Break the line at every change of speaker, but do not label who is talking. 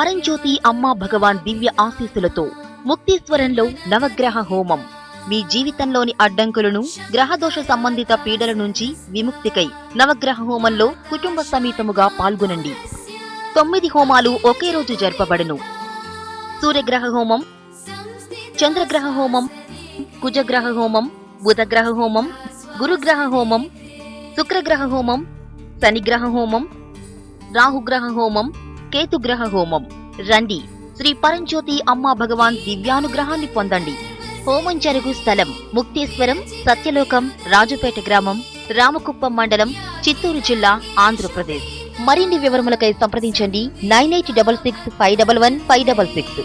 పరంజ్యోతి అమ్మా భగవాన్ దివ్య ఆశీస్సులతో ముక్తీశ్వరంలో నవగ్రహ హోమం మీ జీవితంలోని అడ్డంకులను గ్రహదోష సంబంధిత పీడల నుంచి విముక్తికై నవగ్రహ హోమంలో కుటుంబ సమేతముగా పాల్గొనండి. 9 హోమాలు ఒకే రోజు జరపబడును. సూర్యగ్రహ హోమం, చంద్రగ్రహ హోమం, కుజగ్రహ హోమం, బుధగ్రహ హోమం, గురుగ్రహ హోమం, శుక్రగ్రహ హోమం, శనిగ్రహ హోమం, రాహుగ్రహ హోమం, కేతుగ్రహ హోమం. రండి, శ్రీ పరంజ్యోతి అమ్మా భగవాన్ దివ్యానుగ్రహాన్ని పొందండి. హోమం జరుగు స్థలం ముక్తేశ్వరం, సత్యలోకం, రాజుపేట గ్రామం, రామకుప్పం మండలం, చిత్తూరు జిల్లా, ఆంధ్రప్రదేశ్. మరిన్ని వివరములకై సంప్రదించండి 9866 511 566.